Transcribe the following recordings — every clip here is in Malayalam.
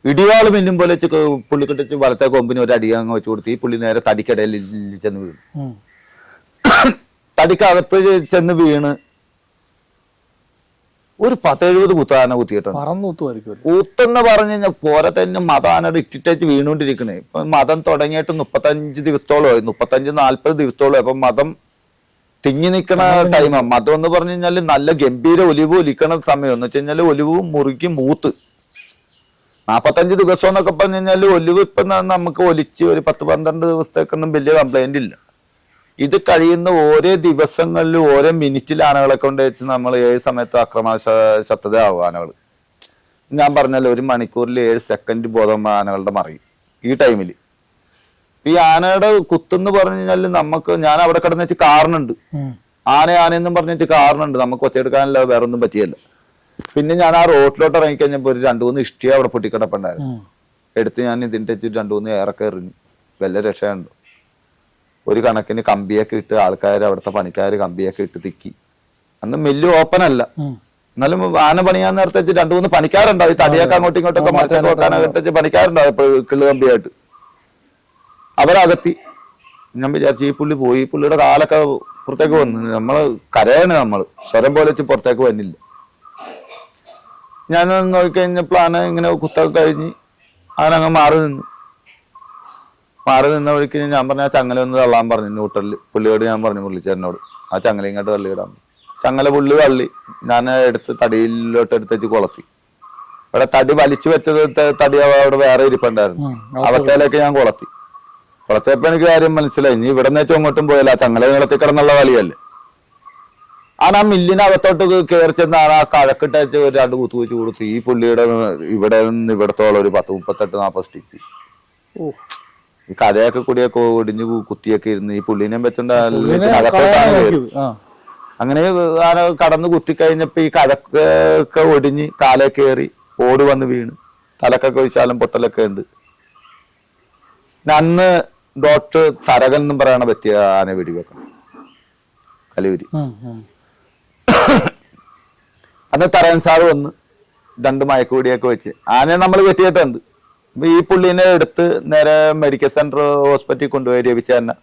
ഇടിവാള് മിന്നും പോലെ പുള്ളിക്കെട്ടിച്ച് വലത്തെ കൊമ്പിന് ഒരു അടി അങ്ങ് വെച്ച് കൊടുത്ത് ഈ പുള്ളി നേരെ തടിക്കടയിൽ ചെന്ന് വീണു. തടിക്കകത്ത് ചെന്ന് വീണ് ഒരു 10-70 കുത്താന കുത്തിയിട്ടുണ്ട്. കൂത്തെന്ന് പറഞ്ഞു കഴിഞ്ഞാൽ പോരെ തന്നെ മതം ആനയുടെ ഇട്ടിട്ടേച്ച് വീണുകൊണ്ടിരിക്കണേ. ഇപ്പൊ മതം തുടങ്ങിയിട്ട് 35 ദിവസത്തോളമായി, 35-40 ദിവസത്തോളമായി. അപ്പൊ മതം തിങ്ങി നിൽക്കണ ടൈമാണ്. മതം എന്ന് പറഞ്ഞു കഴിഞ്ഞാല് നല്ല ഗംഭീര ഒലിവ് ഒലിക്കണ സമയം എന്ന് വെച്ച് കഴിഞ്ഞാല് ഒലിവ് മുറുക്കി മൂത്ത് 45 ദിവസം എന്നൊക്കെ പറഞ്ഞു കഴിഞ്ഞാല് ഒലിവ് ഇപ്പൊ നമുക്ക് ഒലിച്ച് ഒരു 10-12 ദിവസത്തേക്കൊന്നും വലിയ കംപ്ലൈന്റ് ഇല്ല. ഇത് കഴിയുന്ന ഓരോ ദിവസങ്ങളിലും ഓരോ മിനിറ്റിൽ ആനകളെ കൊണ്ട് വെച്ച് നമ്മൾ ഏത് സമയത്ത് അക്രമാശക്തത ആവും ആനകൾ. ഞാൻ പറഞ്ഞല്ലോ 1 മണിക്കൂറിൽ 7 സെക്കൻഡ് ബോധം ആനകളുടെ മറിയും ഈ ടൈമിൽ. ഈ ആനയുടെ കുത്തെന്ന് പറഞ്ഞു കഴിഞ്ഞാൽ നമുക്ക് ഞാൻ അവിടെ കിടന്ന് വെച്ച് കാരണുണ്ട്, ആനയെന്നും പറഞ്ഞു വെച്ച് കാരണുണ്ട്, നമുക്ക് ഒച്ചയെടുക്കാനല്ല വേറെ ഒന്നും പറ്റിയല്ല. പിന്നെ ഞാൻ ആ റോട്ടിലോട്ട് ഇറങ്ങിക്കഴിഞ്ഞപ്പോ ഒരു 2-3 ഇഷ്ടിക അവിടെ പൊട്ടിക്കിടപ്പുണ്ടായിരുന്നു. എടുത്ത് ഞാൻ ഇതിന്റെ 2-3 ഏറൊക്കെ എറിഞ്ഞു. വല്ല രക്ഷയുണ്ടോ? ഒരു കണക്കിന് കമ്പിയൊക്കെ ഇട്ട് ആൾക്കാർ അവിടുത്തെ പണിക്കാർ കമ്പിയൊക്കെ ഇട്ട് തിക്കി. അന്ന് മില്ല് ഓപ്പൺ അല്ല, എന്നാലും ആന പണിയാൻ നേരത്തെ 2-3 പണിക്കാരുണ്ടാവും. ഈ തടിയൊക്കെ അങ്ങോട്ടും ഇങ്ങോട്ടൊക്കെ മറ്റേ വെക്കാനൊക്കെ പണിക്കാരുണ്ടാവും എപ്പോഴും കിള്ളു കമ്പിയായിട്ട്. അവരകത്തി. ഞാൻ വിചാരിച്ചു ഈ പുള്ളി പോയി, ഈ പുള്ളിയുടെ കാലൊക്കെ പുറത്തേക്ക് വന്നു. നമ്മള് കരയാണ്, നമ്മള് സ്വരം പോലെ വെച്ച് പുറത്തേക്ക് വന്നില്ല. ഞാൻ നോക്കിക്കഴിഞ്ഞപ്പോൾ ആന ഇങ്ങനെ കുത്തൊക്കെ കഴിഞ്ഞ് ആനങ്ങ് മാറി നിന്ന വഴിക്ക് ഞാൻ പറഞ്ഞ ആ ചങ്ങല ഒന്ന് തള്ളാൻ പറഞ്ഞു ന്യൂട്രലിൽ. പുള്ളിയോട് ഞാൻ പറഞ്ഞു മുരളിച്ചേരനോട് ആ ചങ്ങല ഇങ്ങോട്ട് തള്ളിയിടാൻ. ചങ്ങല പുള്ളി തള്ളി. ഞാൻ എടുത്ത് തടിയിലോട്ട് എടുത്തേച്ച് കൊളത്തി. അവിടെ തടി വലിച്ചു വെച്ചത് തടി അവിടെ വേറെ ഇരിപ്പുണ്ടായിരുന്നു. അവത്തേലേക്ക് ഞാൻ കൊളത്തിയപ്പോ എനിക്ക് കാര്യം മനസ്സിലായി. ഇനി ഇവിടെ നിന്ന് വെച്ചാൽ അങ്ങോട്ടും പോയല്ല, ആ ചങ്ങല നീളത്തിൽ കിടന്നുള്ള കളിയല്ലേ. ആ മില്ലിനകത്തോട്ട് കയറി ചെന്ന് ആ കഴക്കിട്ടേച്ച് ഒരു 2 കുത്തു വെച്ച് കൊടുത്തു. ഈ പുള്ളിയുടെ ഇവിടെ നിന്ന് ഇവിടത്തോളം ഒരു 10-38-40 സ്റ്റിച്ച്. ഈ കഥയൊക്കെ കൂടിയൊക്കെ ഒടിഞ്ഞു കുത്തിയൊക്കെ ഇരുന്ന് ഈ പുള്ളിനെ വെച്ചോണ്ട് അകത്തോട്ടാണ് കയറി. അങ്ങനെ ആന കടന്ന് കുത്തിക്കഴിഞ്ഞപ്പോ ഈ കഴക്കൊക്കെ ഒടിഞ്ഞ് കാലേ കയറി ഓട് വന്ന് വീണ് തലക്കൊക്കെ വിശാലം പൊട്ടലൊക്കെ ഉണ്ട്. അന്ന് ഡോക്ടർ തരകൻ എന്നും പറയണ വ്യക്തി ആന വെടിവെക്കണം കലൂരി. അന്ന് തരകൻ സാറ് വന്ന് 2 മയക്കുവെടിയൊക്കെ വെച്ച് ആനയെ നമ്മൾ കെട്ടിയിട്ടുണ്ട്. ഈ പുള്ളിനെ എടുത്ത് നേരെ മെഡിക്കൽ സെന്റർ ഹോസ്പിറ്റലിൽ കൊണ്ടുപോയി രവിച്ചേരനെ.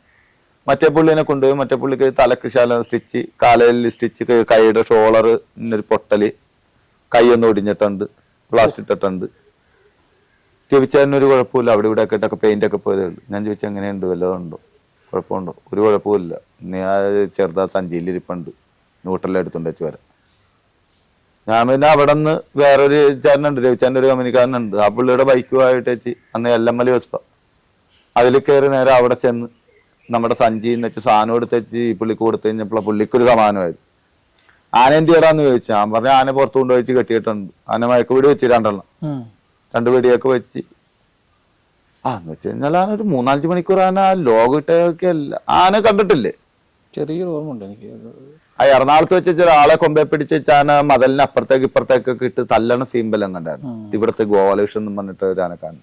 മറ്റേ പുള്ളിനെ കൊണ്ടുപോയി. മറ്റേ പുള്ളിക്ക് തലക്ക് ശാല സ്റ്റിച്ച്, കാലയിൽ സ്റ്റിച്ച്, കൈയുടെ ഷോളർ ഒരു പൊട്ടല്, കൈയൊന്നും ഒടിഞ്ഞിട്ടുണ്ട്, പ്ലാസ്റ്റർ ഇട്ടിട്ടുണ്ട്. രവിച്ചേരനൊരു കുഴപ്പമില്ല. അവിടെ ഇവിടെ ഒക്കെ ഇട്ടൊക്കെ പെയിന്റ് ഒക്കെ പോയതേ ഉള്ളൂ. ഞാൻ ചോദിച്ചാൽ എങ്ങനെയുണ്ട്, വല്ലതും ഉണ്ടോ, കുഴപ്പമുണ്ടോ? ഒരു കുഴപ്പമില്ല. നീ ആ ചെറുതാ സഞ്ചിയിലിരിപ്പുണ്ട്, ന്യൂട്രലെടുത്തുണ്ട് വെച്ച് വരാം. ഞാൻ പിന്നെ അവിടെ നിന്ന് വേറൊരു ചേട്ടനുണ്ട്, രവിചാരൻ്റെ ഒരു കമ്പനിക്കാരനുണ്ട്. ആ പുള്ളിയുടെ ബൈക്കുമായിട്ട് വെച്ച് അന്ന് എല്ലമ്മലി വെസ്പ അതിൽ കയറി നേരെ അവിടെ ചെന്ന് നമ്മുടെ സഞ്ചിന്ന് വെച്ച് സാധനം എടുത്തേച്ച് ഈ പുള്ളിക്ക് കൊടുത്തു കഴിഞ്ഞപ്പോൾ പുള്ളിക്കൊരു സമാനമായിരുന്നു. ആന എന്ത് ചെയ്യടാന്ന് ചോദിച്ചു. ഞാൻ പറഞ്ഞ ആന പുറത്തു കൊണ്ടുപോയിച്ച് കെട്ടിയിട്ടുണ്ട്. ആന മയക്കുപിടി വെച്ച് 2 വെടിയൊക്കെ വെച്ച് എന്ന് വെച്ച് കഴിഞ്ഞാൽ ആന ഒരു 3-5 മണിക്കൂർ ആന ലോകിട്ടൊക്കെ അല്ല. ആന കണ്ടിട്ടില്ലേ? ചെറിയൊരു ഓർമ്മ ഉണ്ട് എനിക്ക്. ആ എറണാകുളത്ത് വെച്ച് ഒരാളെ കൊമ്പെ പിടിച്ച് വെച്ചാൽ മതലിന് അപ്പുറത്തേക്ക് ഇപ്പുറത്തേക്കൊക്കെ ഇട്ട് തല്ലണ സീമ്പലം കണ്ടായിരുന്നു. ഇവിടുത്തെ ഗോപാലകൃഷ്ണൻ എന്ന് പറഞ്ഞിട്ട് ഒരു ആനക്കാരൻ.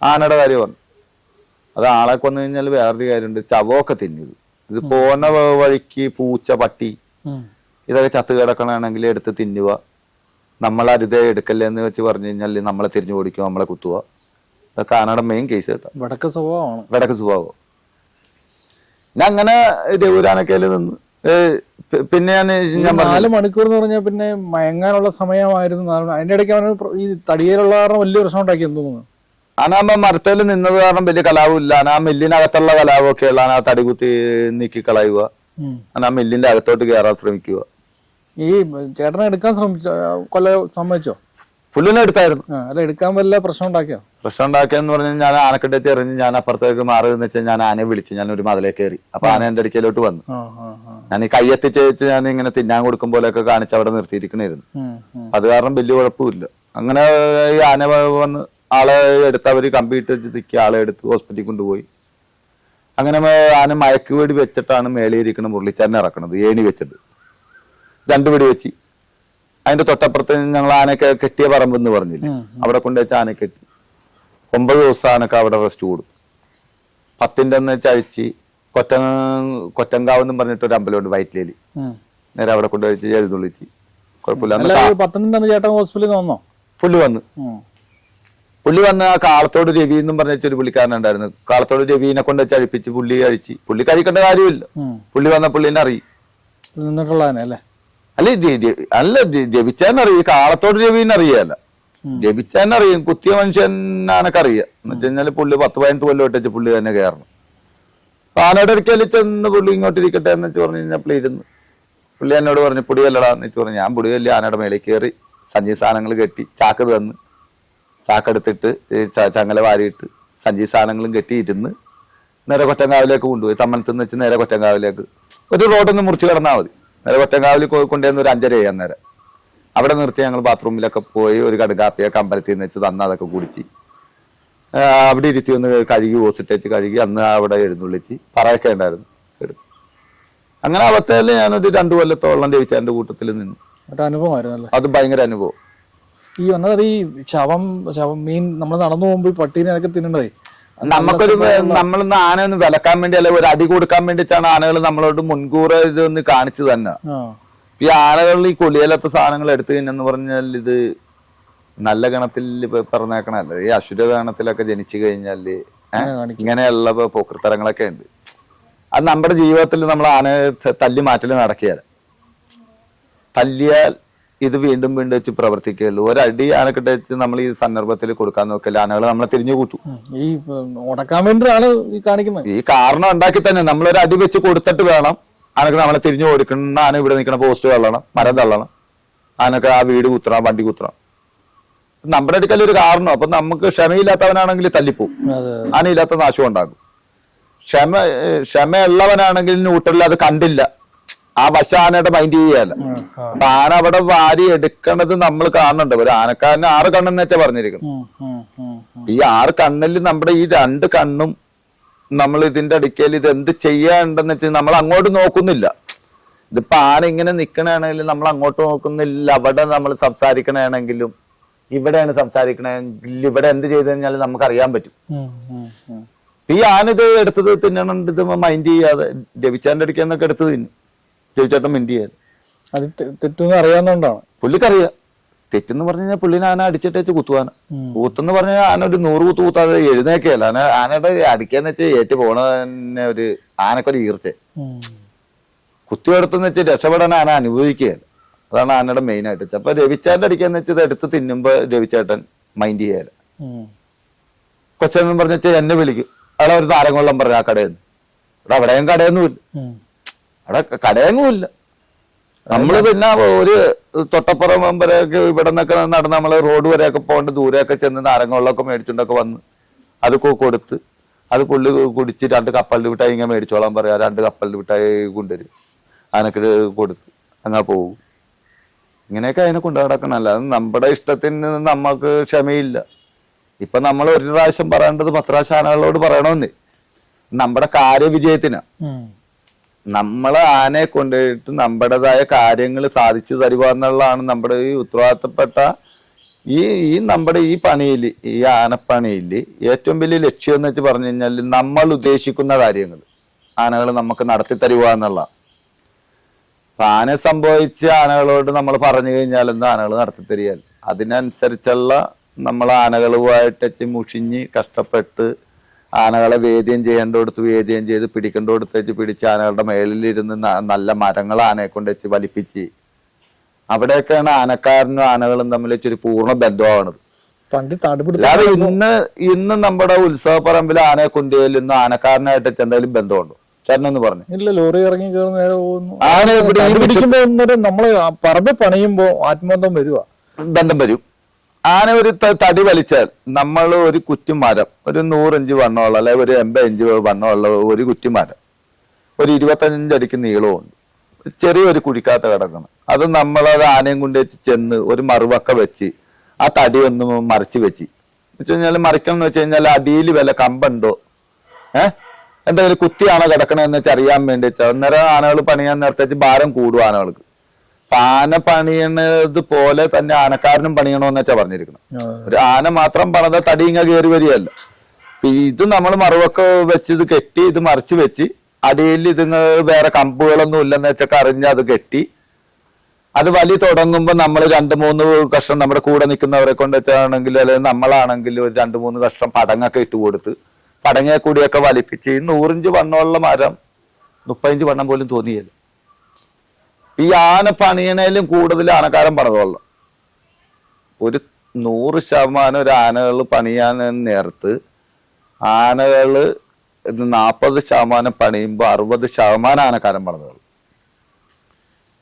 ആനയുടെ കാര്യം പറഞ്ഞു. അത് ആളെ കൊന്നു കഴിഞ്ഞാൽ വേറൊരു കാര്യമുണ്ട്, ചവമൊക്കെ തിന്നത്. ഇത് പോന്ന വഴിക്ക് പൂച്ച, പട്ടി ഇതൊക്കെ ചത്ത് കിടക്കണമെങ്കിൽ എടുത്ത് തിന്നുക. നമ്മളരുതേ എടുക്കല്ലേ എന്ന് വെച്ച് പറഞ്ഞു കഴിഞ്ഞാൽ നമ്മളെ തിരിഞ്ഞു ഓടിക്കുക, നമ്മളെ കുത്തുക. അതൊക്കെ ആനയുടെ മെയിൻ കേസ് കേട്ടോ. വടക്ക് സ്വഭാവം. ഞാൻ അങ്ങനെ രഘുരാനക്കയില് നിന്ന് പിന്നെ ഞാൻ 4 മണിക്കൂർ എന്ന് പറഞ്ഞാൽ പിന്നെ മയങ്ങാനുള്ള സമയമായിരുന്നു. അതിന്റെ ഇടയ്ക്ക് അവന് ഈ തടിയിലുള്ള കാരണം വലിയ പ്രശ്നം ഉണ്ടാക്കിയെന്ന് തോന്നുന്നു. ആനാകുമ്പോ മരത്തേൽ നിന്നത് കാരണം വലിയ കലാവും ഇല്ല. ആ മില്ലിനകത്തുള്ള കലാവൊക്കെ ഉള്ള ആ തടി കുത്തി നീക്കി കളയുക, ആ മില്ലിന്റെ അകത്തോട്ട് കയറാൻ ശ്രമിക്കുക. ഈ ചേട്ടനെ എടുക്കാൻ സമ്മതിച്ചോ? പുല്ലിനെ എടുത്തായിരുന്നു. അല്ല, എടുക്കാൻ വല്ല പ്രശ്നം ഉണ്ടാക്കിയെന്ന് പറഞ്ഞാൽ ഞാൻ ആനക്കെട്ടി എറിഞ്ഞ് ഞാൻ അപ്പുറത്തേക്ക് മാറി എന്ന് വെച്ചാൽ ഞാൻ ആനയെ വിളിച്ചു. ഞാൻ ഒരു മതിലേക്ക് കയറി. അപ്പൊ ആന എന്റെ അടുക്കലോട്ട് വന്നു. ഞാൻ ഈ കയ്യെത്തിച്ച് വെച്ച് ഞാൻ ഇങ്ങനെ തിന്നാൻ കൊടുക്കുമ്പോഴൊക്കെ കാണിച്ച് അവിടെ നിർത്തിയിരിക്കണായിരുന്നു. അത് കാരണം വലിയ കുഴപ്പമില്ല. അങ്ങനെ ഈ ആന വന്ന് ആളെ എടുത്ത് അവര് കമ്പിയിട്ട് തിക്കി ആളെ എടുത്ത് ഹോസ്പിറ്റലിൽ കൊണ്ടുപോയി. അങ്ങനെ ആന മയക്കുവെടി വെച്ചിട്ടാണ് മേളിയിരിക്കണ മുരളിച്ചാരനെ ഇറക്കണത്. ഏണി വെച്ചിട്ട് 2 വെടി വെച്ച് അതിന്റെ തൊട്ടപ്പുറത്ത് ഞങ്ങൾ ആനയൊക്കെ കെട്ടിയ പറമ്പെന്ന് പറഞ്ഞില്ലേ, അവിടെ കൊണ്ടുവച്ച ആന കെട്ടി 9 ദിവസം ആനക്ക് അവിടെ റെസ്റ്റ് കൂടും. 10ന്റെ അന്ന് ചഴിച്ച് കൊറ്റങ്കാവ് എന്നും പറഞ്ഞിട്ട് ഒരു അമ്പലമുണ്ട് വയറ്റിലേല്. നേരെ അവിടെ കൊണ്ടുവച്ച് എഴുന്നള്ളിച്ച് കുഴപ്പമില്ല. ചേട്ടൻ ഹോസ്പിറ്റലിൽ വന്നോ? പുള്ളി വന്ന് പുള്ളി വന്ന ആ കാളത്തോട് രവി എന്നും പറഞ്ഞൊരു പുള്ളിക്കാരനുണ്ടായിരുന്നു. കാളത്തോട് രവിനെ കൊണ്ട് വെച്ച് അഴിപ്പിച്ച് പുള്ളി കഴിച്ച്. പുള്ളി കഴിക്കേണ്ട കാര്യമില്ല. പുള്ളി വന്ന പുള്ളിനെ അറിയും നിന്നിട്ടുള്ളതല്ലേ. അല്ല ജപിച്ചാനറിയും. കാളത്തോട് രവിനെ അറിയാല്ല, ജപിച്ചാനറിയും. കുത്തിയ മനുഷ്യനൊക്കെ അറിയാം. എന്ന് വെച്ച് കഴിഞ്ഞാല് പുള്ളി 10-18 കൊല്ലം ഇട്ടിച്ച് പുള്ളി തന്നെ കയറണം. ആനയുടെ അടുക്കൽ ചെന്ന് പുള്ളി ഇങ്ങോട്ട് ഇരിക്കട്ടെ എന്ന് വെച്ച് പറഞ്ഞു കഴിഞ്ഞപ്പോൾ ഇരുന്ന് പുള്ളി എന്നോട് പറഞ്ഞു പൊടിയല്ലടാന്ന് വെച്ച് പറഞ്ഞു. ഞാൻ പൊടിയല്ല. ആനയുടെ മേലെ കയറി സഞ്ചി സാധനങ്ങൾ കെട്ടി ചാക്ക് തന്ന് ചാക്കെടുത്തിട്ട് ചങ്ങല വാരിയിട്ട് സഞ്ചി സാധനങ്ങളും കെട്ടി ഇരുന്ന് നേരെ കൊറ്റങ്കാവിലേക്ക് കൊണ്ടുപോയി. തമ്മനത്തുനിന്ന് വെച്ച് നേരെ കൊറ്റങ്കാവിലേക്ക് ഒരു റോഡൊന്ന് മുറിച്ച് കിടന്നാൽ മതി. നേരെ കൊറ്റങ്കാവിൽ കൊണ്ടുവന്ന് ഒരു 5:30 അന്നേരം അവിടെ നിർത്തി ഞങ്ങൾ ബാത്റൂമിലൊക്കെ പോയി ഒരു കടുകാപ്പിയൊക്കെ അമ്പലത്തിൽ നിന്ന് വെച്ച് തന്ന അതൊക്കെ കുടിച്ച് അവിടെ ഇരുത്തി ഒന്ന് കഴുകി ഓസിട്ടേച്ച് കഴുകി അന്ന് അവിടെ എഴുന്നള്ളിച്ച് പറയൊക്കെ ഉണ്ടായിരുന്നു. അങ്ങനെ അവസ്ഥയിൽ ഞാനൊരു 2 കൊല്ലത്തോളം രവിച്ചാന്റെ കൂട്ടത്തിൽ നിന്നു. അനുഭവമായിരുന്നു. അത് ഭയങ്കര അനുഭവം. ഈ വന്നത് ഈ ശവം മീൻ നമ്മൾ നടന്നു പോകുമ്പോൾ പട്ടീനെ അതൊക്കെ തിന്നണ്ടേ. നമുക്കൊരു നമ്മളൊന്ന് ആന ഒന്ന് വിലക്കാൻ വേണ്ടി അല്ലെ ഒരു അടി കൊടുക്കാൻ വേണ്ടിയിട്ടാണ് ആനകൾ നമ്മളോട് മുൻകൂർ ഇതൊന്ന് കാണിച്ചു തന്നെ. ഈ ആനകളിൽ ഈ കൊലിയലത്തെ സാധനങ്ങൾ എടുത്തു എന്ന് പറഞ്ഞാൽ ഇത് നല്ല ഗണത്തിൽ പറഞ്ഞേക്കണല്ലേ. ഈ അസുര ഗണത്തിലൊക്കെ ജനിച്ചു കഴിഞ്ഞാല് ഇങ്ങനെയുള്ള പോക്കൃത്തരങ്ങളൊക്കെ ഉണ്ട്. അത് നമ്മുടെ ജീവിതത്തിൽ നമ്മൾ ആനയെ തല്ലി മാറ്റൽ നടക്കിയാൽ തല്ലിയാൽ ഇത് വീണ്ടും വീണ്ടും വെച്ച് പ്രവർത്തിക്കുകയുള്ളൂ. ഒരടി ആനക്കിട്ട് വെച്ച് നമ്മൾ ഈ സന്ദർഭത്തിൽ കൊടുക്കാൻ നോക്കില്ല, ആനകൾ നമ്മളെ തിരിഞ്ഞു കൂട്ടും. ഈ ഉടക്കാൻ വേണ്ടിയാണ് ഈ കാണിക്കുന്നത്. ഈ കാരണം ഉണ്ടാക്കി തന്നെ നമ്മളൊരു അടി വെച്ച് കൊടുത്തിട്ട് വേണം ആനക്ക് നമ്മളെ തിരിഞ്ഞു കൊടുക്കണം. ആന ഇവിടെ നിൽക്കണ പോസ്റ്റ് തള്ളണം, മരം തള്ളണം, ആനക്ക് ആ വീട് കുത്തണം, വണ്ടി കുത്തണം. നമ്മുടെ അടുക്കൽ ഒരു കാരണം. അപ്പൊ നമുക്ക് ക്ഷമയില്ലാത്തവനാണെങ്കിൽ തല്ലിപ്പോവും, ആനയില്ലാത്ത നാശം ഉണ്ടാകും. ക്ഷമയുള്ളവനാണെങ്കിൽ ന്യൂട്രലിൽ അത് കണ്ടില്ല, ആ വശ ആനയുടെ മൈൻഡ് ചെയ്യല്ല. അപ്പൊ ആന അവിടെ വാരി എടുക്കണത് നമ്മൾ കാണുന്നുണ്ട്. ഒരു ആനക്കാരന് 6 കണ്ണെന്ന് വെച്ചാ പറഞ്ഞിരിക്കണം. ഈ 6 കണ്ണിൽ നമ്മുടെ ഈ 2 കണ്ണും നമ്മൾ ഇതിന്റെ അടുക്കൽ ഇത് എന്ത് ചെയ്യാണ്ടെന്ന് വെച്ചാൽ നമ്മൾ അങ്ങോട്ട് നോക്കുന്നില്ല. ഇതിപ്പോ ആന ഇങ്ങനെ നിക്കണാണെങ്കിലും നമ്മൾ അങ്ങോട്ട് നോക്കുന്നില്ല. അവിടെ നമ്മൾ സംസാരിക്കണാണെങ്കിലും ഇവിടെയാണ് സംസാരിക്കണമെങ്കിൽ ഇവിടെ എന്ത് ചെയ്തു കഴിഞ്ഞാൽ നമുക്ക് അറിയാൻ പറ്റും. ഈ ആന ഇത് എടുത്തത് തിന്നണുണ്ട്, ഇത് മൈൻഡ് ചെയ്യാതെ രവിച്ചാന്റെ അടുക്കെന്നൊക്കെ എടുത്ത് തിന്നു. രവിചേട്ടൻ മിൻഡ് ചെയ്യാൻ അത് തെറ്റെന്ന് അറിയാവുന്നതുകൊണ്ടാണ്. പുള്ളിക്കറിയാം. തെറ്റെന്ന് പറഞ്ഞു കഴിഞ്ഞാൽ പുള്ളിനെ ആന അടിച്ചിട്ടേച്ച് കുത്തുവാന. കൂത്തെന്ന് പറഞ്ഞാൽ ആന ഒരു 100 കുത്ത് കൂത്താതെ എഴുന്നേക്കല്ല. ആനയുടെ അടിക്കാന്ന് വെച്ചാൽ ഏറ്റു പോണ തന്നെ ഒരു ആനക്കൊരു ഈർച്ച. കുത്തിയെടുത്തെന്ന് വെച്ചാൽ രക്ഷപ്പെടാൻ ആന അനുഭവിക്കുകയല്ല. അതാണ് ആനയുടെ മെയിൻ ആയിട്ട്. അപ്പൊ രവിച്ചാന്റെ അടിക്കാന്ന് വെച്ചാൽ ഇത് എടുത്ത് തിന്നുമ്പോ രവിച്ചേട്ടൻ മൈൻഡ് ചെയ്യാല. കൊച്ചെന്നും പറഞ്ഞ എന്നെ വിളിക്കും. അവിടെ ഒരു നാരങ്ങ പറഞ്ഞ ആ കടയിൽ നിന്ന്. ഇവിടെ അവിടെയും കടയൊന്നുമില്ല, അവിടെ കടയൊന്നുമില്ല. നമ്മള് പിന്നെ ഒരു തൊട്ടപ്പുറം വരെയൊക്കെ ഇവിടെ നിന്നൊക്കെ നടന്ന് നമ്മള് റോഡ് വരെയൊക്കെ പോകേണ്ട ദൂരെയൊക്കെ ചെന്ന് നാരങ്ങ മേടിച്ചുകൊണ്ടൊക്കെ വന്ന് അത് കൊടുത്ത് അത് പുള്ളി കുടിച്ച് 2 കപ്പലിൽ വിട്ടായി ഇങ്ങനെ മേടിച്ചോളാൻ പറയാ. 2 കപ്പലിൽ വിട്ടായി കൊണ്ടുവരും. അതിനൊക്കെ കൊടുത്ത് അങ്ങനെ പോകും. ഇങ്ങനെയൊക്കെ അതിനെ കൊണ്ടു നടക്കണം. അല്ലാതെ നമ്മുടെ ഇഷ്ടത്തിന് നമ്മൾക്ക് ക്ഷമയില്ല. ഇപ്പൊ നമ്മൾ ഒരു പ്രാവശ്യം പറയേണ്ടത് 10 പ്രാവശ്യം ആനകളോട് പറയണമെന്ന്. നമ്മുടെ കാര്യവിജയത്തിന് നമ്മളെ ആനയെ കൊണ്ടുപോയിട്ട് നമ്മുടേതായ കാര്യങ്ങൾ സാധിച്ചു തരുക എന്നുള്ളതാണ് നമ്മുടെ ഈ ഉത്തരവാദിത്തപ്പെട്ട ഈ നമ്മുടെ ഈ പണിയിൽ, ഈ ആനപ്പണിയിൽ ഏറ്റവും വലിയ ലക്ഷ്യം എന്ന് വെച്ച് പറഞ്ഞു കഴിഞ്ഞാൽ നമ്മൾ ഉദ്ദേശിക്കുന്ന കാര്യങ്ങൾ ആനകൾ നമുക്ക് നടത്തി തരുക എന്നുള്ള. ആന സംഭവിച്ച ആനകളോട് നമ്മൾ പറഞ്ഞു കഴിഞ്ഞാൽ എന്താ ആനകൾ നടത്തി തരികയാൽ അതിനനുസരിച്ചുള്ള നമ്മൾ ആനകളുമായിട്ട് മുഷിഞ്ഞ് കഷ്ടപ്പെട്ട് ആനകളെ വേദ്യം ചെയ്യേണ്ടടുത്ത് വേദ്യം ചെയ്ത് പിടിക്കേണ്ടടുത്ത് വെച്ച് പിടിച്ച് ആനകളുടെ മേളിലിരുന്ന് നല്ല മരങ്ങൾ ആനയെ കൊണ്ട് വെച്ച് വലിപ്പിച്ച് അവിടെയൊക്കെയാണ് ആനക്കാരനും ആനകളും തമ്മിൽ വെച്ചൊരു പൂർണ്ണ ബന്ധമാണത്. അല്ലാതെ ഇന്ന് നമ്മുടെ ഉത്സവ പറമ്പിൽ ആനയെ കൊണ്ടുപോയി ഇന്ന് ആനക്കാരനായിട്ട് എന്തെങ്കിലും ബന്ധമുണ്ടോ? ചേട്ടനൊന്ന് പറഞ്ഞു. ഇല്ല, ലോറി ഇറങ്ങി നമ്മള് പറമ്പ് പണിയുമ്പോ ആത്മബന്ധം വരുക, ബന്ധം വരും. ആന ഒരു തടി വലിച്ചാൽ നമ്മൾ ഒരു കുറ്റിമരം ഒരു 100 ഇഞ്ച് വണ്ണമുള്ള അല്ലെ ഒരു 80 ഇഞ്ച് വണ്ണമുള്ള ഒരു കുറ്റിമരം ഒരു 25 അടിക്ക് നീളമുണ്ട്, ചെറിയൊരു കുഴിക്കാത്ത കിടക്കണം. അത് നമ്മളത് ആനയും കൊണ്ട് വെച്ച് ചെന്ന് ഒരു മറുവക്ക വെച്ച് ആ തടി ഒന്ന് മറിച്ച് വെച്ച് വെച്ച് കഴിഞ്ഞാൽ മറിക്കണം എന്ന് വെച്ച് കഴിഞ്ഞാൽ അടിയിൽ വല്ല കമ്പുണ്ടോ എന്തെങ്കിലും കുത്തിയാണോ കിടക്കണമെന്ന് വെച്ച് അറിയാൻ വേണ്ടി വെച്ചാൽ അന്നേരം ആനകൾ പണിയാൻ നേരത്തെ ഭാരം കൂടും ആനകൾക്ക്. ആന പണിയണത് പോലെ തന്നെ ആനക്കാരനും പണിയണോന്ന് വെച്ചാ പറഞ്ഞിരിക്കണം. ഒരു ആന മാത്രം പണിത തടി ഇങ്ങ കയറി വരികയല്ല. ഇത് നമ്മൾ മറുവൊക്കെ വെച്ച് ഇത് കെട്ടി ഇത് മറിച്ച് വെച്ച് അടിയിൽ ഇത് വേറെ കമ്പുകളൊന്നും ഇല്ലെന്ന് വെച്ചൊക്കെ അറിഞ്ഞ് അത് കെട്ടി അത് വലി തുടങ്ങുമ്പോൾ നമ്മൾ 2-3 കഷ്ണം നമ്മുടെ കൂടെ നിൽക്കുന്നവരെ കൊണ്ട് വെച്ചാണെങ്കിലും അല്ലെങ്കിൽ നമ്മളാണെങ്കിലും ഒരു 2-3 കഷ്ണം പടങ്ങൊക്കെ ഇട്ട് കൊടുത്ത് പടങ്ങയെ കൂടിയൊക്കെ വലിപ്പിച്ച് 100 ഇഞ്ച് വണ്ണമുള്ള മരം 30 ഇഞ്ച് വണ്ണം പോലും തോന്നിയില്ല. ഈ ആന പണിയണേലും കൂടുതൽ ആനക്കാരൻ പണിതുള്ള ഒരു 100% ഒരു ആനകൾ പണിയാൻ നേരത്ത് ആനകള് 40% പണിയുമ്പോൾ 60% ആനക്കാരൻ പണിതുള്ളു.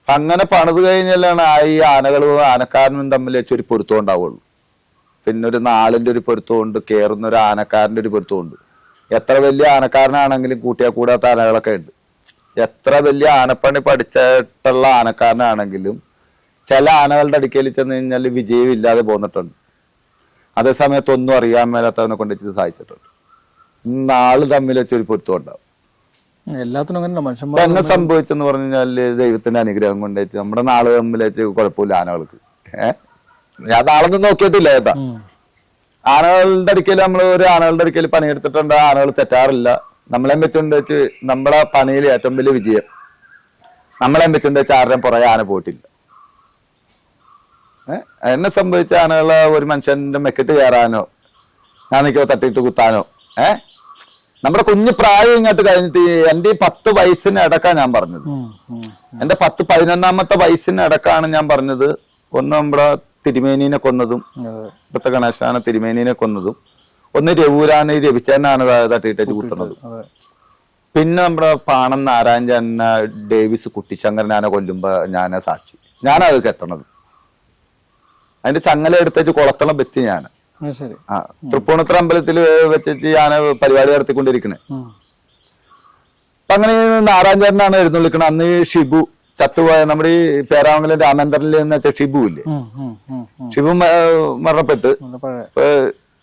അങ്ങനെ പണിത് കഴിഞ്ഞാലാണ് ഈ ആനകളും ആനക്കാരനും തമ്മിൽ വെച്ചൊരു പൊരുത്തം ഉണ്ടാവുള്ളൂ. പിന്നെ ഒരു നാളിന്റെ ഒരു പൊരുത്തമുണ്ട്, കയറുന്ന ഒരു ആനക്കാരന്റെ ഒരു പൊരുത്തമുണ്ട്. എത്ര വലിയ ആനക്കാരനാണെങ്കിലും കൂട്ടിയാൽ കൂടാത്ത ആനകളൊക്കെ ഉണ്ട്. എത്ര വലിയ ആനപ്പണി പഠിച്ചിട്ടുള്ള ആനക്കാരനാണെങ്കിലും ചില ആനകളുടെ അടുക്കൽ ചെന്ന് കഴിഞ്ഞാൽ വിജയം ഇല്ലാതെ പോന്നിട്ടുണ്ട്. അതേസമയത്ത് ഒന്നും അറിയാൻ മേലാത്തവനെ കൊണ്ട് ഇത് സഹായിച്ചിട്ടുണ്ട്. നാള് തമ്മിൽ വെച്ചൊരു പൊരുത്തം ഉണ്ടാവും. എല്ലാത്തിനും അങ്ങനെ മനുഷ്യന്മാർ എന്നെ സംഭവിച്ചെന്ന് പറഞ്ഞു കഴിഞ്ഞാല് ദൈവത്തിന്റെ അനുഗ്രഹം കൊണ്ട് വെച്ച് നമ്മുടെ നാള് തമ്മിൽ വെച്ച് കുഴപ്പമില്ല ആനകൾക്ക്. ഞാൻ നാളൊന്നും നോക്കിയിട്ടില്ല കേട്ടാ. ആനകളുടെ അടുക്കൽ നമ്മൾ ഒരു ആനകളുടെ അടുക്കൽ പണിയെടുത്തിട്ടുണ്ട്, ആനകൾ തെറ്റാറില്ല. നമ്മളെ വെച്ചുകൊണ്ട് വെച്ച് നമ്മുടെ പണിയിൽ ഏറ്റവും വലിയ വിജയം നമ്മളെ വെച്ചുകൊണ്ട് വെച്ച് ആരുടെയും പുറകെ ആന പോയിട്ടില്ല. എന്നെ സംഭവിച്ച ആനകളെ ഒരു മനുഷ്യന്റെ മെക്കിട്ട് കയറാനോ ഞാൻ നിൽക്കോ തട്ടിയിട്ട് കുത്താനോ നമ്മുടെ കുഞ്ഞു പ്രായം ഇങ്ങോട്ട് കഴിഞ്ഞിട്ട് എന്റെ 10 വയസ്സിന് ഇടക്കാണ് ഞാൻ പറഞ്ഞത്. എന്റെ 10-11 വയസ്സിന് ഇടക്കാണ് ഞാൻ പറഞ്ഞത്. ഒന്ന് നമ്മുടെ തിരുമേനിനെ കൊന്നതും ഇപ്പത്തെ ഗണേശാന തിരുമേനിനെ കൊന്നതും, ഒന്ന് രഘുരാന് രവിച്ചേനാണ് തട്ടിയിട്ടേച്ച് കുത്തുന്നതും, പിന്നെ നമ്മുടെ പാണം നാരായണ ഡേവിസ് കുട്ടിശങ്കരനാനെ കൊല്ലുമ്പോ ഞാനാ സാക്ഷി. ഞാനത് കെട്ടണത്. അതിന്റെ ചങ്ങല എടുത്തേച്ച് കുളത്തളം വെച്ച് ഞാൻ തൃപ്പൂണിത്തുറ അമ്പലത്തിൽ വെച്ചിട്ട് ഞാൻ പരിപാടി നടത്തിക്കൊണ്ടിരിക്കണേ. അപ്പൊ അങ്ങനെ നാരായണചേട്ടനാണ് എഴുന്നള്ളിക്കണത്. അന്ന് ഷിബു ചത്തുപോയ നമ്മുടെ ഈ പേരാമംഗലം രാമേന്ദ്രനിൽ എന്ന് വെച്ചാൽ ഷിബു ഇല്ലേ, ഷിബു മരണപ്പെട്ട്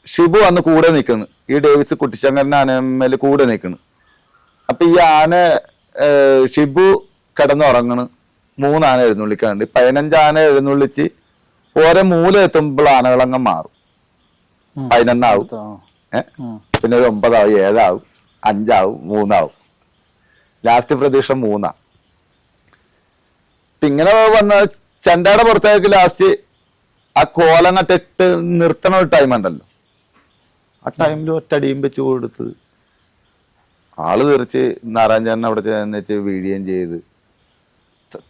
ഷിബു അന്ന് കൂടെ നിൽക്കുന്നു. ഈ ഡേവിസ് കുട്ടിശങ്കരൻ ആനമേല് കൂടെ നിൽക്കുന്നു. അപ്പൊ ഈ ആന ഷിബു കിടന്നുറങ്ങണ്. 3 ആന എഴുന്നള്ളിക്കാണ്ട് 15 ആന എഴുന്നള്ളിച്ച് ഓരോ മൂല എത്തുമ്പോൾ ആനകളങ്ങ് മാറും. 11 ആവും, പിന്നെ ഒരു 9 ആവും, 7 ആവും, 5 ആവും, 3 ആവും. ലാസ്റ്റ് പ്രതീക്ഷ 3. ഇങ്ങനെ വന്ന ചെണ്ടയുടെ പുറത്തേക്ക് ലാസ്റ്റ് ആ കോലങ്ങട്ടിട്ട് നിർത്തണ ഒരു ടൈം ഉണ്ടല്ലോ, ആ ടൈമിൽ ഒറ്റടിയും വെച്ച് കൊടുത്ത് ആള് തെറിച്ച് നാരായണൻ അവിടെ ചെന്ന് വെച്ച് വീഴുകയും ചെയ്ത്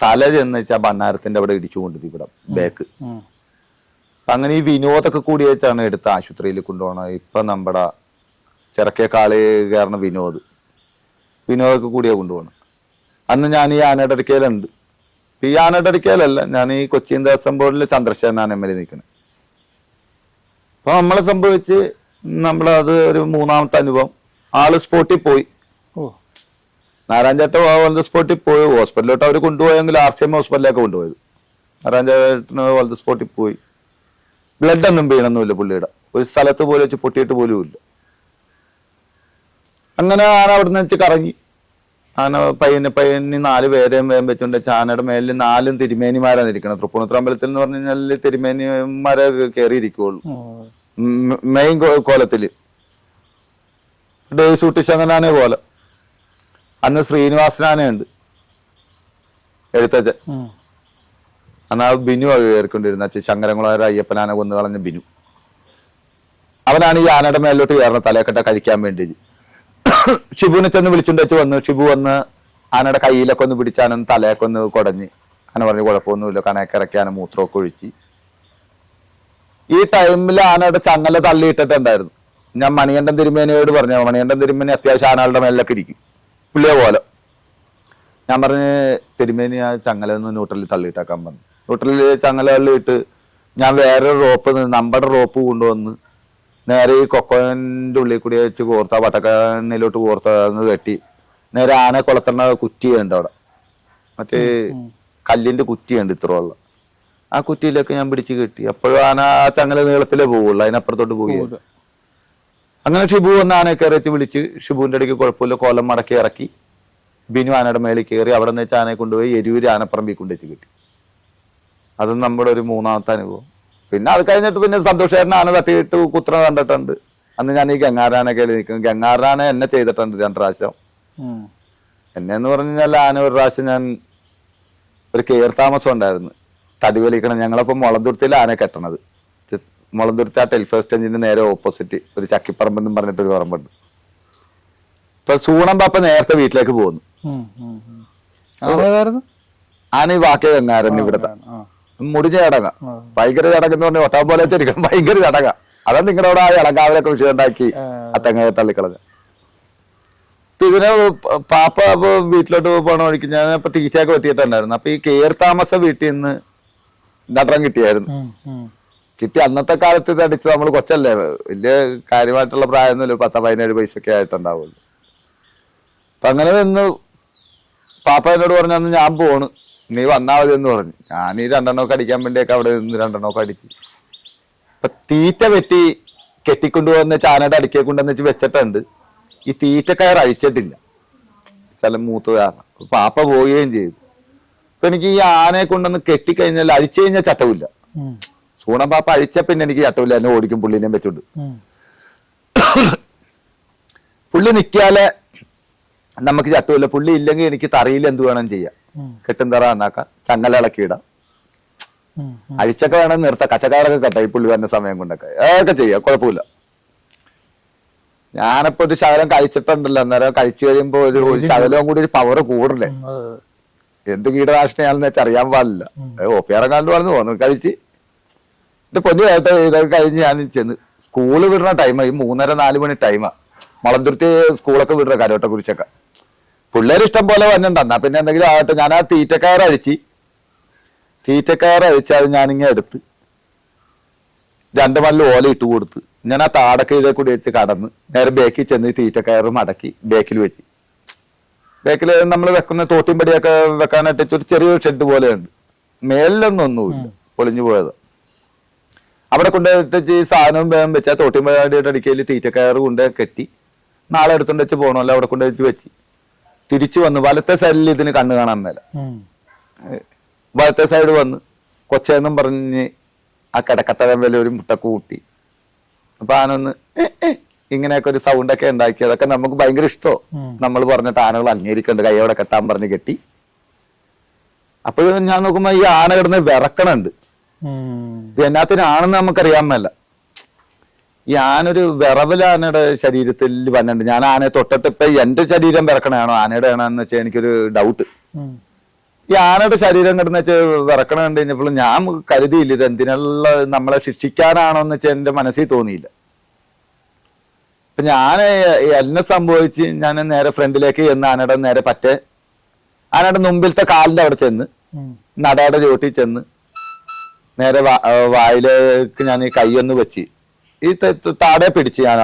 തല ചെന്ന് വെച്ചാൽ ഭണ്ണാരത്തിന്റെ അവിടെ ഇടിച്ചു കൊണ്ടിരുന്നു ഇവിടെ ബാക്ക്. അങ്ങനെ ഈ വിനോദൊക്കെ കൂടി വെച്ചാണ് എടുത്ത് ആശുപത്രിയിൽ കൊണ്ടുപോകണത്. ഇപ്പൊ നമ്മുടെ ചിറക്കേക്കാളി കയറണ വിനോദൊക്കെ കൂടിയാ കൊണ്ടുപോകണം. അന്ന് ഞാൻ ഈ ആനയുടെ അടുക്കലുണ്ട്. ഈ ആനയുടെ അടുക്കലല്ല, ഞാൻ ഈ കൊച്ചിൻ ദേവസ്വം ബോർഡിൽ ചന്ദ്രശേഖരനാണ് എം എൽ എ നിൽക്കുന്നത്. അപ്പൊ നമ്മളെ സംഭവിച്ച് നമ്മളത് ഒരു 3ാമത്തെ അനുഭവം. ആള് സ്പോട്ടിൽ പോയി. നാരായണ ചേട്ടൻ ഓൺ ദ സ്പോട്ടിൽ പോയി. ഹോസ്പിറ്റലിലോട്ട് അവർ കൊണ്ടുപോയെങ്കിൽ RCM ഹോസ്പിറ്റലിലേക്ക് കൊണ്ടുപോയത്. നാരായണ ചേട്ടന് ഓൺ ദ സ്പോട്ടിൽ പോയി. ബ്ലഡ് ഒന്നും വീണൊന്നുമില്ല പുള്ളിയുടെ. ഒരു സ്ഥലത്ത് പോലെ വെച്ച് പൊട്ടിയിട്ട് പോലും ഇല്ല. അങ്ങനെ ആന അവിടെ നിന്ന് വെച്ച് കറങ്ങി. ആന പയ്യന് 4 പേരെയും വേഗം വെച്ചുകൊണ്ട് വെച്ചാൽ ആനയുടെ മേലിൽ 4 തിരുമേനിമാരാണ് ഇരിക്കണം. തൃപ്പൂണിത്തുറ അമ്പലത്തിൽ എന്ന് പറഞ്ഞു കഴിഞ്ഞാൽ തിരുമേനിമാരെ കയറിയിരിക്കുള്ളൂ മെയിൻ കോലത്തില്. ഡേവിസ് കുട്ടിശങ്കരനാനെ പോലെ. അന്ന് ശ്രീനിവാസനാനുണ്ട് എഴുത്തച്ഛൻ. അന്ന് ആ ബിനു കയറിക്കൊണ്ടിരുന്ന ശങ്കരംകുളാര അയ്യപ്പനാനെ കൊന്നു കളഞ്ഞ ബിനു. അവനാണ് ഈ ആനയുടെ മേലോട്ട് കയറണം തലക്കെട്ട കഴിക്കാൻ വേണ്ടി. ഷിബുവിനെ ചെന്ന് വിളിച്ചുകൊണ്ട് വെച്ച് വന്നു. ഷിബു വന്ന് ആനയുടെ കയ്യിലൊക്കെ ഒന്ന് പിടിച്ചാനൊന്ന് തലയൊക്കെ ഒന്ന് കുടഞ്ഞ് ആന പറഞ്ഞു കുഴപ്പമൊന്നുമില്ല, കണക്കിറക്കി ആന മൂത്രമൊക്കെ ഒഴിച്ച്. ഈ ടൈമിൽ ആനയുടെ ചങ്ങല തള്ളിയിട്ടിട്ടുണ്ടായിരുന്നു. ഞാൻ മണികണ്ഠൻ തിരുമേനിയോട് പറഞ്ഞു. മണികണ്ഠൻ തിരുമേനി അത്യാവശ്യം ആനകളുടെ മേലൊക്കെ ഇരിക്കും പുള്ളിയെ പോലെ. ഞാൻ പറഞ്ഞ് തിരുമേനി ആ ചങ്ങല ഒന്ന് ന്യൂട്രലിൽ തള്ളിയിട്ടാക്കാൻ പറഞ്ഞു. ന്യൂട്രലിൽ ചങ്ങല തള്ളിയിട്ട് ഞാൻ വേറെ റോപ്പ് നമ്മുടെ റോപ്പ് കൊണ്ടുവന്ന് നേരെ ഈ കൊക്കോന്റെ ഉള്ളിൽ കൂടി വെച്ച് കോർത്ത വട്ടക്കണ്ണിലോട്ട് കോർത്തന്ന് കെട്ടി നേരെ ആന കൊളത്തണ കുറ്റിയുണ്ട് അവിടെ, മറ്റേ കല്ലിന്റെ കുറ്റിയുണ്ട് ഇത്രയുള്ള. ആ കുറ്റിയിലൊക്കെ ഞാൻ പിടിച്ച് കെട്ടി. അപ്പോഴും ആന ആ ചങ്ങല നീളത്തിലേ പോവുള്ളൂ, അതിനപ്പുറത്തോട്ട് പോവുകയില്ല. അങ്ങനെ ഷിബു വന്ന് ആനയൊക്കെ ഇറച്ച് വിളിച്ച് ഷിബുവിന്റെ ഇടയ്ക്ക് കുഴപ്പമില്ല കോലം മടക്കി ഇറക്കി. ബിനു ആനയുടെ മേളിൽ കയറി. അവിടെ നിന്ന് വെച്ച് ആനയെ കൊണ്ടുപോയി എരൂര് ആനപ്പറമ്പിൽ കൊണ്ടുവച്ച് കിട്ടി. അതും നമ്മുടെ ഒരു 3ാമത്തെ അനുഭവം. പിന്നെ അത് കഴിഞ്ഞിട്ട് പിന്നെ സന്തോഷേട്ടൻ ആന തട്ടിയിട്ട് കുത്ര കണ്ടിട്ടുണ്ട്. അന്ന് ഞാൻ ഈ ഗംഗാരാനൊക്കെ നിൽക്കും. ഗംഗാരാന എന്നെ ചെയ്തിട്ടുണ്ട് 2 പ്രാവശ്യം. എന്നെ എന്ന് പറഞ്ഞു കഴിഞ്ഞാൽ ആന ഒരു പ്രാവശ്യം ഞാൻ ഒരു കയർ താമസം ഉണ്ടായിരുന്നു തടി വലിക്കണം. ഞങ്ങളപ്പോ മുളന്തുരുത്തിയിൽ ആന കെട്ടണത്. മുളന്തുരുത്തി ആ ടെലിഫോൺ സ്റ്റേജിന്റെ നേരെ ഓപ്പോസിറ്റ് ഒരു ചക്കിപ്പറമ്പ് എന്നും പറഞ്ഞിട്ടൊരു പറമ്പുണ്ട്. ഇപ്പൊ സൂണം പാപ്പ നേരത്തെ വീട്ടിലേക്ക് പോകുന്നു. ആന ഈ വാക്കിയ ഗംഗാരൻ ഇവിടുത്തെ മുടിഞ്ഞ ചടങ്ങ, ഭയങ്കര ചടങ്ങെന്ന് പറഞ്ഞ ഒട്ടാൻ പോലെ വെച്ചിരിക്കണം, ഭയങ്കര ചടങ്ങ. അതാണ് നിങ്ങളുടെ അവിടെ ആ ഇളങ്കാവിലൊക്കെ വിഷയം ഉണ്ടാക്കി ആ തെങ്ങ തള്ളിക്കളഞ്ഞ. അപ്പൊ ഇതിനെ പാപ്പ അപ്പൊ വീട്ടിലോട്ട് പോകണ വഴിക്ക് ഞാൻ ഇപ്പൊ തീറ്റയൊക്കെ വെട്ടിയിട്ടുണ്ടായിരുന്നു. അപ്പൊ ഈ കയർ താമസ വീട്ടിൽ നിന്ന് നട്ടം കിട്ടിയായിരുന്നു. കിട്ടി അന്നത്തെ കാലത്ത് ഇത് അടിച്ച് നമ്മൾ കൊച്ചല്ലേ, വലിയ കാര്യമായിട്ടുള്ള പ്രായമൊന്നുമില്ല, 10-17 പൈസയൊക്കെ ആയിട്ടുണ്ടാവുള്ളൂ. അപ്പൊ അങ്ങനെ നിന്ന് പാപ്പ എന്നോട് പറഞ്ഞു ഞാൻ പോണ്, നീ വന്നാ മതി എന്ന് പറഞ്ഞു. ഞാൻ ഈ 2 അടിക്കാൻ വേണ്ടിയൊക്കെ അവിടെ നിന്ന് 2 അടിച്ചു. അപ്പൊ തീറ്റ വെട്ടി കെട്ടിക്കൊണ്ടുപോകുന്ന ചാനയുടെ അടുക്കെ കൊണ്ടുവന്ന് വെച്ചിട്ടുണ്ട്. ഈ തീറ്റക്കയർ അഴിച്ചിട്ടില്ല, സ്ഥലം മൂത്ത് കാരണം. പാപ്പ പോവുകയും ചെയ്തു. അപ്പൊ എനിക്ക് ഈ ആനയെ കൊണ്ടൊന്ന് കെട്ടിക്കഴിഞ്ഞാൽ അഴിച്ചു കഴിഞ്ഞാൽ ചട്ടവില്ല. സൂണം പാപ്പ അഴിച്ച പിന്നെ എനിക്ക് ചട്ടവില്ല, എന്നെ ഓടിക്കും പുള്ളിനെയും വെച്ചോണ്ട്. പുള്ളി നിക്കാലെ നമുക്ക് ചട്ടവില്ല. പുള്ളി ഇല്ലെങ്കിൽ എനിക്ക് തറയിൽ എന്ത് വേണം ചെയ്യാം, കെട്ടും തറ എന്നാക്കാം, ചങ്ങല ഇളക്കി ഇടാം, അഴിച്ചൊക്കെ വേണം നിർത്താം, കച്ചക്കാരൊക്കെ കെട്ടാം ഈ പുള്ളി വരുന്ന സമയം കൊണ്ടൊക്കെ, അതൊക്കെ ചെയ്യാം, കുഴപ്പമില്ല. ഞാനിപ്പോ ഒരു ശകലം കഴിച്ചിട്ടുണ്ടല്ലോ, അന്നേരം കഴിച്ചു കഴിയുമ്പോ ഒരു ശകലവും കൂടി ഒരു പവർ കൂടില്ലേ. എന്ത് കീടനാശിനിയാണെന്ന് വെച്ചാൽ അറിയാൻ പാടില്ല. ഓപ്പിയാറങ്ങാണ്ട് പറഞ്ഞു പോന്നു കഴിച്ച്. എന്റെ പൊന്നുമായിട്ട് ഇതൊക്കെ കഴിഞ്ഞ് ഞാൻ ചെന്ന് സ്കൂള് വിടുന്ന ടൈമായി, 3:30-4 മണി ടൈമാ. മുളന്തുരുത്തി സ്കൂളൊക്കെ വിടുന്ന കരോട്ടെ കുറിച്ചൊക്കെ പിള്ളേർ ഇഷ്ടം പോലെ വന്നിട്ടുണ്ട്. എന്നാ പിന്നെ എന്തെങ്കിലും ആവട്ടെ. ഞാൻ ആ തീറ്റക്കയർ അഴിച്ച് അത് ഞാനിങ്ങനെ എടുത്ത് 2 മല്ല് ഓല ഇട്ട് കൊടുത്ത് ഞാൻ ആ താടക്കയിലെ കൂടി വെച്ച് കടന്ന് നേരെ ബേക്കിൽ ചെന്ന് തീറ്റക്കയറ് മടക്കി ബേക്കിൽ വെച്ച്. ബേക്കിൽ നമ്മൾ വെക്കുന്ന തോട്ടിമ്പടിയൊക്കെ വെക്കാനായിട്ട് ഒരു ചെറിയൊരു ഷെഡ് പോലെയുണ്ട്. മേലിലൊന്നൊന്നുമില്ല, പൊളിഞ്ഞു പോയത്. അവിടെ കൊണ്ടുപോയിട്ട് ഈ സാധനവും വേഗം വെച്ചാൽ തോട്ടിമ്പടിയുടെ അടിക്കയിൽ തീറ്റക്കയറ് കൊണ്ട് കെട്ടി നാളെ എടുത്തോണ്ട് വെച്ച് പോകണമല്ലോ, അവിടെ കൊണ്ട് വെച്ച് തിരിച്ചു വന്നു. വലത്തെ സൈഡിൽ ഇതിന് കണ്ണ് കാണാൻ മേല. വലത്തെ സൈഡ് വന്ന് കൊച്ചെന്നും പറഞ്ഞ് ആ കിടക്കത്തരം വില ഒരു മുട്ട കൂട്ടി. അപ്പൊ ആനൊന്ന് ഇങ്ങനെയൊക്കെ ഒരു സൗണ്ടൊക്കെ ഉണ്ടാക്കി. അതൊക്കെ നമുക്ക് ഭയങ്കര ഇഷ്ടമോ. നമ്മൾ പറഞ്ഞിട്ട് ആനകൾ അംഗീകരിക്കുന്നുണ്ട്, കൈയോടെ കെട്ടാൻ പറഞ്ഞ് കെട്ടി. അപ്പൊ ഞാൻ നോക്കുമ്പോ ഈ ആന കിടന്ന് വിറക്കണുണ്ട്. ഇത് എന്നാത്തിനാണെന്ന് നമുക്കറിയാൻ മേല. ഈ ആനൊരു വിറവൽ ആനയുടെ ശരീരത്തിൽ വന്നിട്ടുണ്ട്. ഞാൻ ആനയെ തൊട്ടിട്ട് ഇപ്പൊ എന്റെ ശരീരം വിറക്കണയാണോ ആനയുടെ ആണെന്ന് വെച്ചാൽ എനിക്കൊരു ഡൗട്ട്. ഈ ആനയുടെ ശരീരം കിടന്ന് വെച്ചാൽ വിറക്കണ കണ്ടു കഴിഞ്ഞപ്പോൾ ഞാൻ കരുതിയില്ല ഇത് എന്തിനുള്ള നമ്മളെ ശിക്ഷിക്കാനാണോ എന്ന് വെച്ചാൽ എന്റെ മനസ്സിൽ തോന്നിയില്ല. അപ്പൊ ഞാൻ എന്നെ സംഭവിച്ച് ഞാൻ നേരെ ഫ്രണ്ടിലേക്ക് ചെന്ന് ആനയുടെ നേരെ ആനയുടെ മുമ്പിലത്തെ കാലിന്റെ അവിടെ ചെന്ന് നടയുടെ ചുവട്ടിൽ ചെന്ന് നേരെ വായിലേക്ക് ഞാൻ ഈ കൈയൊന്ന് വെച്ച് ഈ താടെ പിടിച്ച് ഞാൻ